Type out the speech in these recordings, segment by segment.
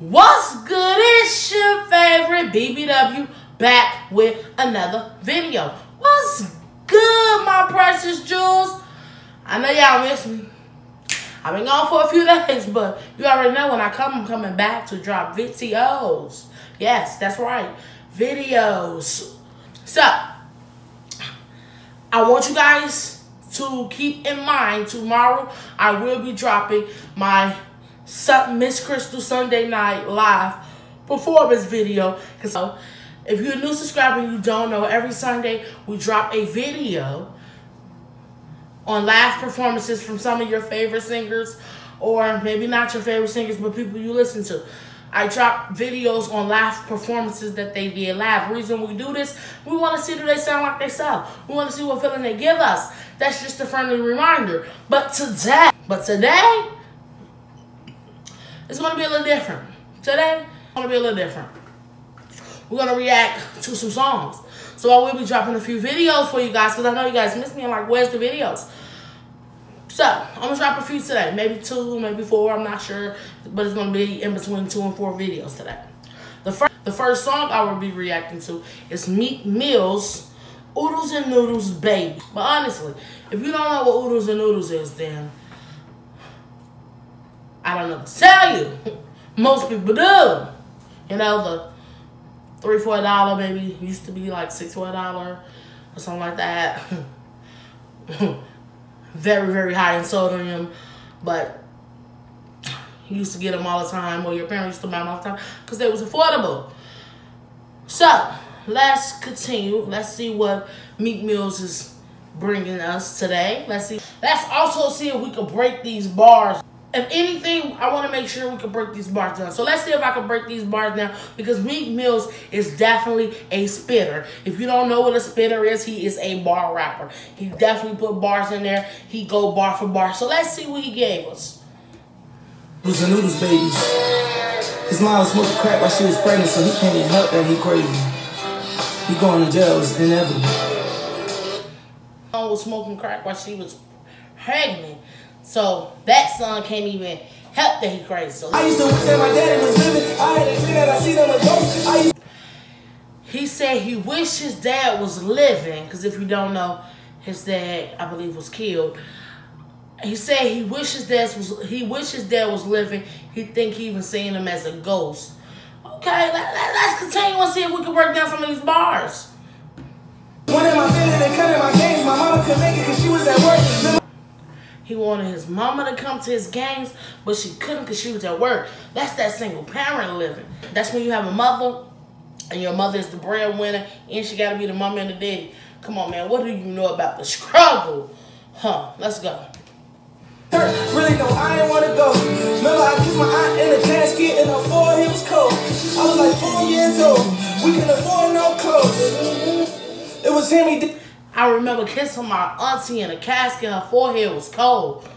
What's good? It's your favorite BBW back with another video. What's good, my precious jewels? I know y'all miss me. I've been gone for a few days, but you already know when I come, I'm coming back to drop videos. Yes, that's right, videos. So, I want you guys to keep in mind, tomorrow I will be dropping my Miss Crystal Sunday Night Live performance video. So, if you're a new subscriber and you don't know, every Sunday we drop a video on live performances from some of your favorite singers, or maybe not your favorite singers, but people you listen to. I drop videos on live performances that they did live. The reason we do this, we want to see do they sound like they sound. We want to see what feeling they give us. That's just a friendly reminder. But today, it's going to be a little different. Today, it's going to be a little different. We're going to react to some songs. So I will be dropping a few videos for you guys, because I know you guys miss me and like, where's the videos? So, I'm going to drop a few today. Maybe 2, maybe 4, I'm not sure. But it's going to be in between 2 and 4 videos today. The first song I will be reacting to is Meek Mill's Oodles and Noodles, Baby. But honestly, if you don't know what Oodles and Noodles is, then I don't know what to tell you. Most people do. You know, the $3, $4 maybe used to be like $6, $4 or something like that. Very, very high in sodium, but you used to get them all the time, or your parents used to buy them all the time because they was affordable. So, let's continue. Let's see what Meek Mills is bringing us today. Let's also see if we can break these bars. If anything, I want to make sure we can break these bars down. So let's see if I can break these bars down, because Meek Mills is definitely a spitter. If you don't know what a spitter is, he is a bar rapper. He definitely put bars in there. He go bar for bar. So let's see what he gave us. Oodles and Noodles, babies. His mom was smoking crack while she was pregnant, so he can't even help that he crazy. He going to jail, it's inevitable. Mom was smoking crack while she was pregnant. So that son can't even help that he crazy. So I used to wish that my daddy was living. I had a dream that I see them with ghosts. He said he wished his dad was living, because if you don't know, his dad, I believe, was killed. He said he wished his dad was living. He think he even seen him as a ghost. Okay, let's continue and see if we can break down some of these bars. One of my family, they cut in my games. My mama couldn't make it because she was at work. He wanted his mama to come to his games, but she couldn't because she was at work. That's that single parent living. That's when you have a mother, and your mother is the breadwinner, and she got to be the mama and the daddy. Come on, man. What do you know about the struggle? Let's go. Really, no, I ain't want to go. Remember, I kissed my aunt in a casket, and her forehead was cold. I was like 4 years old. We couldn't afford no clothes. It was him, he did. I remember kissing my auntie in a casket, her forehead was cold.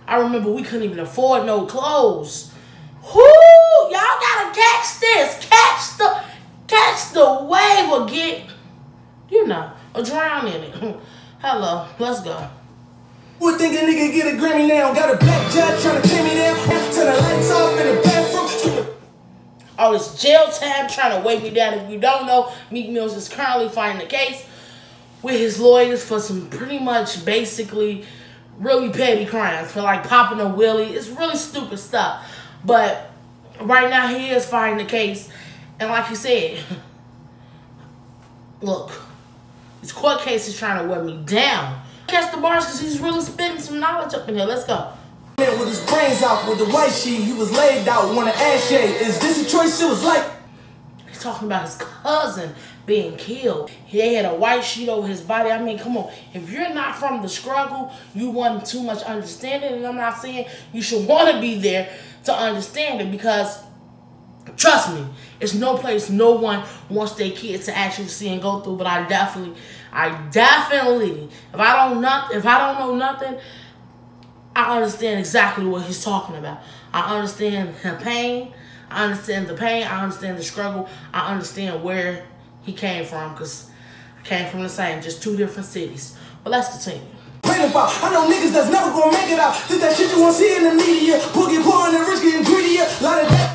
I remember we couldn't even afford no clothes. Whoo! Y'all gotta catch this. Catch the wave, or get, or drown in it. Hello, let's go. Would think a nigga get a Grammy now. Got a black judge trying to pin me down. Turn the lights off in the bathroom. All this jail time trying to wake me down. If you don't know, Meek Mills is currently fighting the case with his lawyers for some pretty much basically really petty crimes, for like popping a wheelie. It's really stupid stuff. But right now he is fighting the case. And like he said, look, this court case is trying to wear me down. Catch the bars because he's really spitting some knowledge up in here. Let's go. With his brains out, with the white sheet, he was laid out, want an ass shade. Is this a choice? It was like... He's talking about his cousin being killed. He had a white sheet over his body. I mean, come on. If you're not from the struggle, you want too much understanding. And I'm not saying you should want to be there to understand it, because trust me, it's no place no one wants their kids to actually see and go through. But I definitely, if I don't know nothing, I understand exactly what he's talking about. I understand the pain. I understand the pain. I understand the struggle. I understand where he came from, because I came from the same, just 2 different cities. But let's continue. I know niggas that's never gonna make it out. This that shit you won't see in the media. Boogie pouring and rich getting greedier.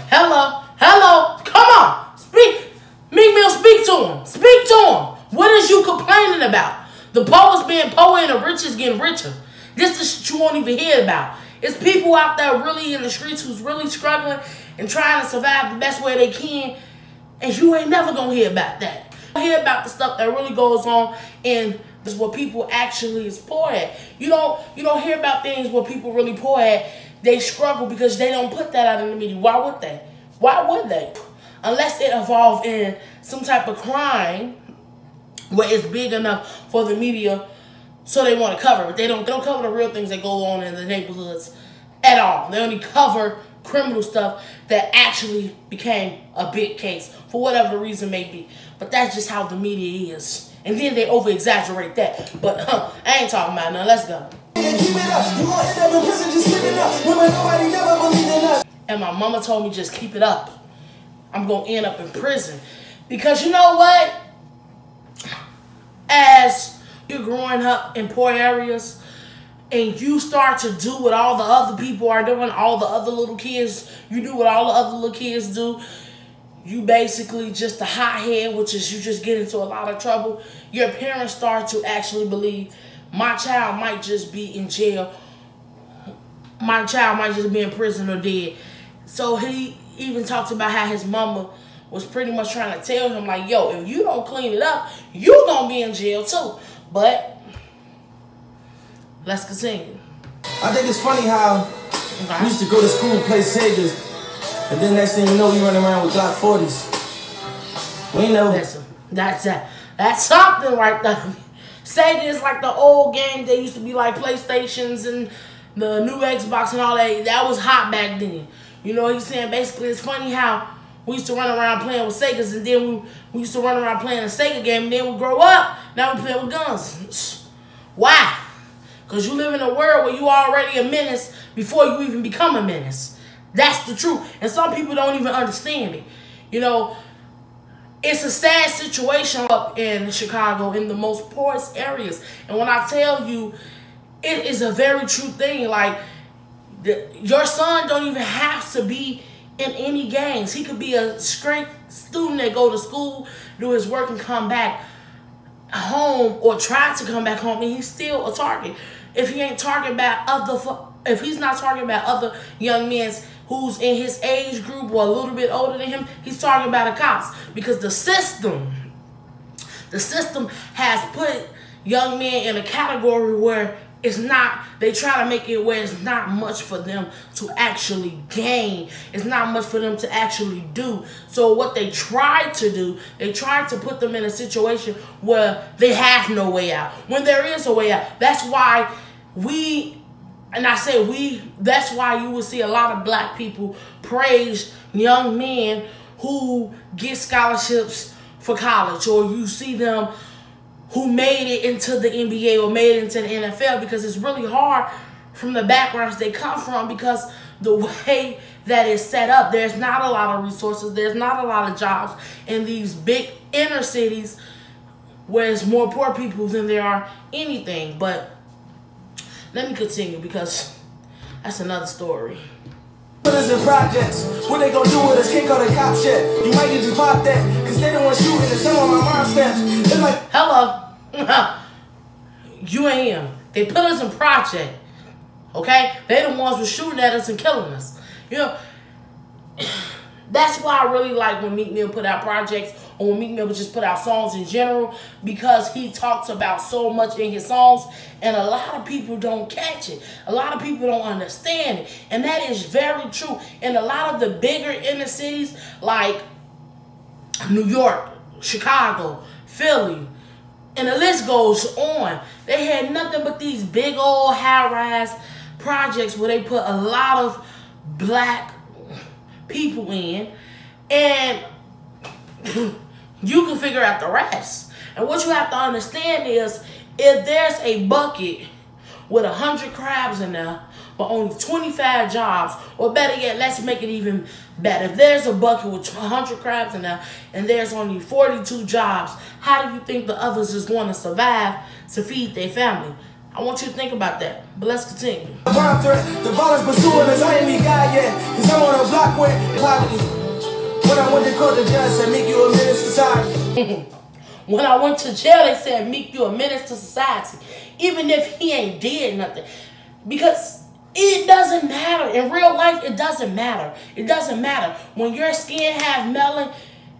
Hello. Hello, come on, speak. Meek Mill, speak to him. Speak to him. What is you complaining about? The poor is being poor and the rich is getting richer. This is shit you won't even hear about. It's people out there really in the streets who's really struggling and trying to survive the best way they can, and you ain't never gonna hear about that. You hear about the stuff that really goes on and is what people actually is poor at. You don't hear about things where people really poor at. They struggle because they don't put that out in the media. Why would they? Why would they? Unless it evolved in some type of crime where it's big enough for the media, so they want to cover it. They don't cover the real things that go on in the neighborhoods at all. They only cover criminal stuff that actually became a big case for whatever the reason may be. But that's just how the media is. And then they over-exaggerate that. But I ain't talking about nothing. Let's go. And my mama told me just keep it up. I'm going to end up in prison. Because you know what? As you're growing up in poor areas and you start to do what all the other people are doing, all the other little kids, you do what all the other little kids do, you basically just a hothead, which is you just get into a lot of trouble. Your parents start to actually believe my child might just be in jail. My child might just be in prison or dead. So he even talks about how his mama was pretty much trying to tell him, like, yo, if you don't clean it up, you gonna be in jail too. But let's continue. I think it's funny how we used to go to school and play Segas, and then next thing you know, we running around with Glock 40s. We ain't never. Listen, that's something right there. Sega is like the old games. They used to be like PlayStations and the new Xbox and all that. That was hot back then. You know what he's saying? Basically, it's funny how we used to run around playing with Segas, and then we used to run around playing a Sega game, and then we grow up, now we play with guns. Why? Because you live in a world where you already a menace before you even become a menace. That's the truth. And some people don't even understand it. You know, it's a sad situation up in Chicago, in the most poorest areas. And when I tell you, it is a very true thing. Like, your son don't even have to be in any gangs. He could be a straight student that go to school, do his work, and come back home, or try to come back home, and he's still a target. If he ain't targeted about if he's not targeted about other young men who's in his age group or a little bit older than him, he's targeted by the cops. Because the system has put young men in a category where it's not, they try to make it where it's not much for them to actually gain. It's not much for them to actually do. So what they try to do, they try to put them in a situation where they have no way out. When there is a way out. That's why that's why you will see a lot of black people praise young men who get scholarships for college, or you see them who made it into the NBA or made it into the NFL, because it's really hard from the backgrounds they come from, because the way that it's set up, there's not a lot of resources, there's not a lot of jobs in these big inner cities where it's more poor people than there are anything. But let me continue, because that's another story. In projects, what they gonna do with us? Can't call the cops yet. You might need to pop that, cause they don't want shooting and some of my mom steps. It's like, hello. You ain't him. They put us in project. Okay? They the ones who shooting at us and killing us. You know, that's why I really like when Meek Mill put out projects, or when Meek Mill just put out songs in general, because he talks about so much in his songs, and a lot of people don't catch it. A lot of people don't understand it. And that is very true. In a lot of the bigger inner cities, like New York, Chicago, Philly, and the list goes on, they had nothing but these big old high-rise projects where they put a lot of black people in, and you can figure out the rest. And what you have to understand is, if there's a bucket with 100 crabs in there, but only 25 jobs, or better yet, let's make it even better. If there's a bucket with 100 crabs in there, and there's only 42 jobs, how do you think the others is going to survive to feed their family? I want you to think about that, but let's continue. The violence pursuing us, I ain't me guy yet, cause I'm on a block where poverty. When I went to court, the judge said, Meek, you a menace to society. When I went to jail, they said, Meek, you a menace to society. Even if he ain't did nothing. Because it doesn't matter. In real life, it doesn't matter. It doesn't matter. When your skin have melanin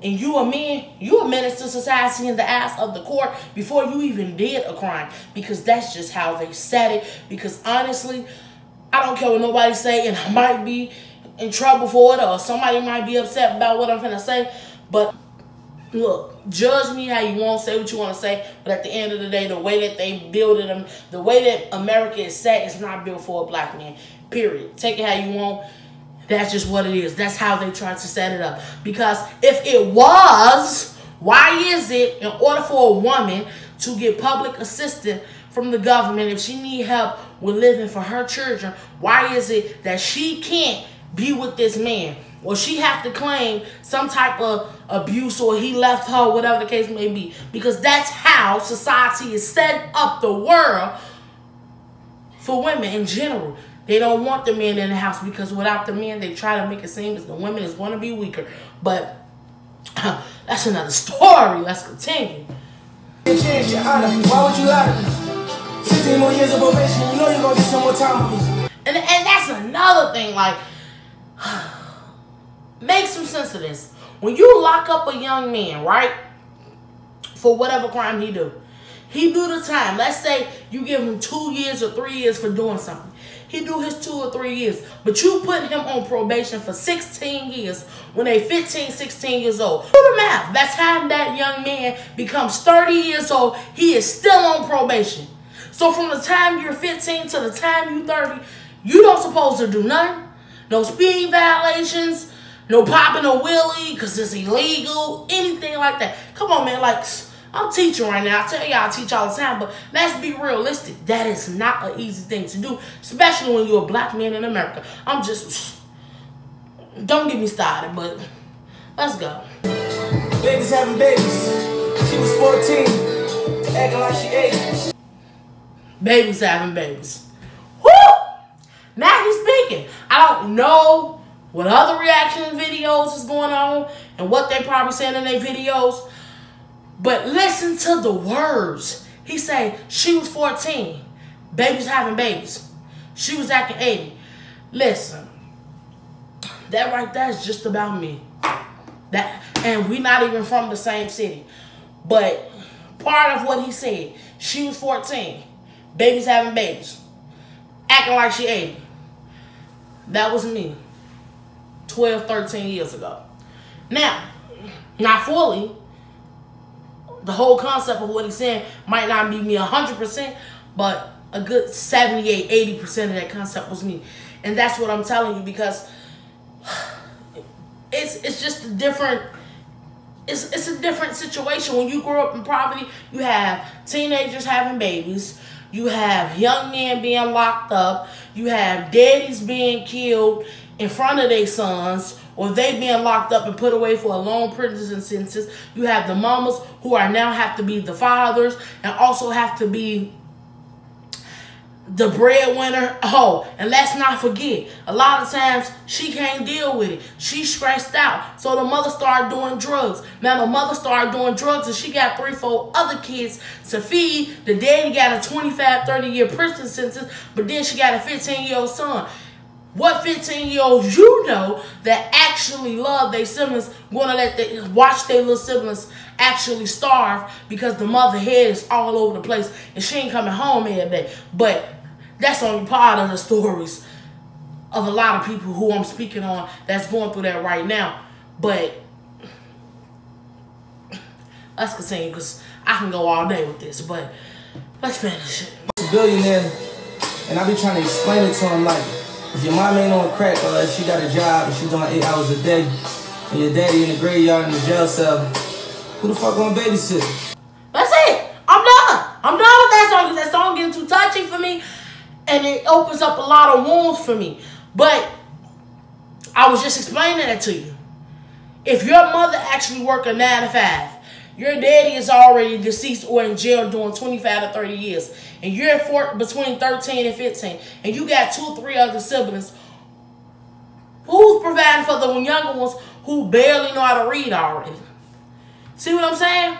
and you a man, you a menace to society in the eyes of the court before you even did a crime. Because that's just how they said it. Because honestly, I don't care what nobody say, and I might be in trouble for it, or somebody might be upset about what I'm finna say. But look, judge me how you want, say what you want to say, but at the end of the day, the way that they build it, the way that America is set, is not built for a black man, period. Take it how you want. That's just what it is. That's how they try to set it up. Because if it was, why is it, in order for a woman to get public assistance from the government, if she need help with living for her children, why is it that she can't be with this man? Or she have to claim some type of abuse, or he left her, whatever the case may be. Because that's how society is set up the world for women in general. They don't want the men in the house, because without the men, they try to make it seem as the women is going to be weaker. But that's another story. Let's continue. Chance, Your Honor. Why would you lie to me? 16 more years of probation, you know you're going to get some more time with me. And that's another thing, like, make some sense of this. When you lock up a young man, right, for whatever crime he do the time. Let's say you give him 2 years or 3 years for doing something. He do his 2 or 3 years, but you put him on probation for 16 years when they 15, 16 years old. Do the math. That's how that young man becomes 30 years old. He is still on probation. So from the time you're 15 to the time you're 30, you don't supposed to do nothing. No speed violations, no popping a wheelie because it's illegal, anything like that. Come on, man. Like, I'm teaching right now. I tell y'all I teach all the time, but let's be realistic. That is not an easy thing to do, especially when you're a black man in America. Don't get me started, but let's go. Babies having babies. She was 14, acting like she 8. Babies having babies. Woo! Now he's speaking. I don't know what other reaction videos is going on and what they probably saying in their videos, but listen to the words. He said she was 14. Babies having babies. She was acting 80. Listen, that right there is just about me. And we not even from the same city. But part of what he said, she was 14. Babies having babies. Acting like she 80. That was me 12, 13 years ago. Now, not fully. The whole concept of what he's saying might not be me 100%, but a good 78, 80% of that concept was me. And that's what I'm telling you, because it's just a different, it's a different situation. When you grow up in poverty, you have teenagers having babies. You have young men being locked up. You have daddies being killed in front of their sons, or they being locked up and put away for a long prison sentence. You have the mamas who are now have to be the fathers and also have to be the breadwinner. Oh, and let's not forget, a lot of times she can't deal with it. She's stressed out. So the mother started doing drugs. Now the mother started doing drugs and she got 3, 4 other kids to feed. The daddy got a 25, 30-year prison sentence, but then she got a 15-year-old son. What 15-year-olds you know that actually love their siblings going to let watch their little siblings actually starve because the mother head is all over the place and she ain't coming home every day? But that's only part of the stories of a lot of people who I'm speaking on that's going through that right now. But let's continue, because I can go all day with this, but let's finish it. A billionaire, and I be trying to explain it to him like, if your mom ain't on crack, or if she got a job and she doing 8 hours a day, and your daddy in the graveyard in the jail cell, who the fuck gonna babysit? That's it. I'm done. I'm done with that song, because that song getting too touchy for me, and it opens up a lot of wounds for me. But I was just explaining that to you. If your mother actually work a 9 to 5, your daddy is already deceased or in jail doing 25 to 30 years, and you're between 13 and 15, and you got 2, 3 other siblings, who's providing for the younger ones who barely know how to read already. See what I'm saying?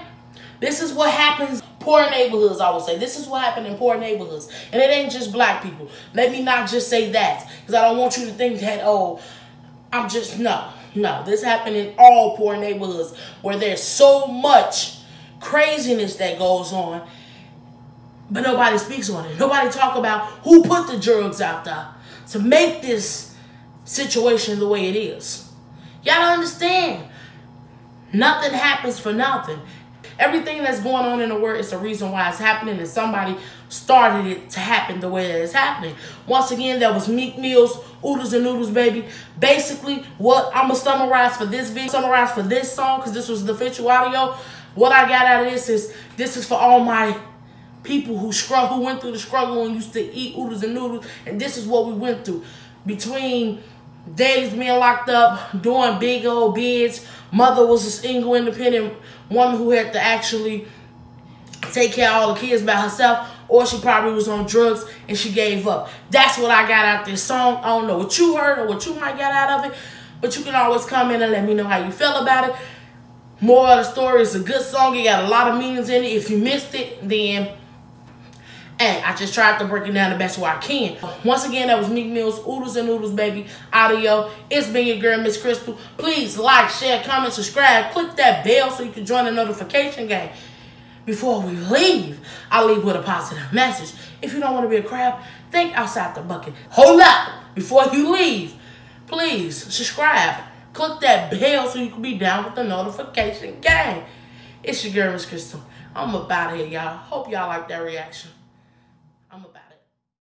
This is what happens in poor neighborhoods, I would say. This is what happened in poor neighborhoods. And it ain't just black people. Let me not just say that. Because I don't want you to think that, oh, I'm just, no. No, this happened in all poor neighborhoods where there's so much craziness that goes on, but nobody speaks on it. Nobody talk about who put the drugs out there to make this situation the way it is. Y'all understand? Nothing happens for nothing. Everything that's going on in the world is the reason why it's happening, and somebody started it to happen the way that it's happening. Once again, that was Meek Mill's Oodles and Noodles, baby. Basically, what I'm going to summarize for this video, summarize for this song, because this was the official audio. What I got out of this is for all my people who went through the struggle and used to eat oodles and noodles, and this is what we went through. Between daddy's being locked up, doing big old bids, mother was a single independent woman who had to actually take care of all the kids by herself, or she probably was on drugs and she gave up. That's what I got out this song. I don't know what you heard or what you might get out of it, but you can always comment and let me know how you feel about it. Moral of the story, is a good song. It got a lot of meanings in it. If you missed it, then hey, I just tried to break it down the best way I can. Once again, that was Meek Mill's Oodles and Noodles, baby, audio. It's been your girl, Miss Crystal. Please like, share, comment, subscribe. Click that bell so you can join the notification game. Before we leave, I'll leave with a positive message. If you don't want to be a crab, think outside the bucket. Hold up. Before you leave, please subscribe. Click that bell so you can be down with the notification game. It's your girl, Miss Crystal. I'm about it, y'all. Hope y'all like that reaction. I'm about it.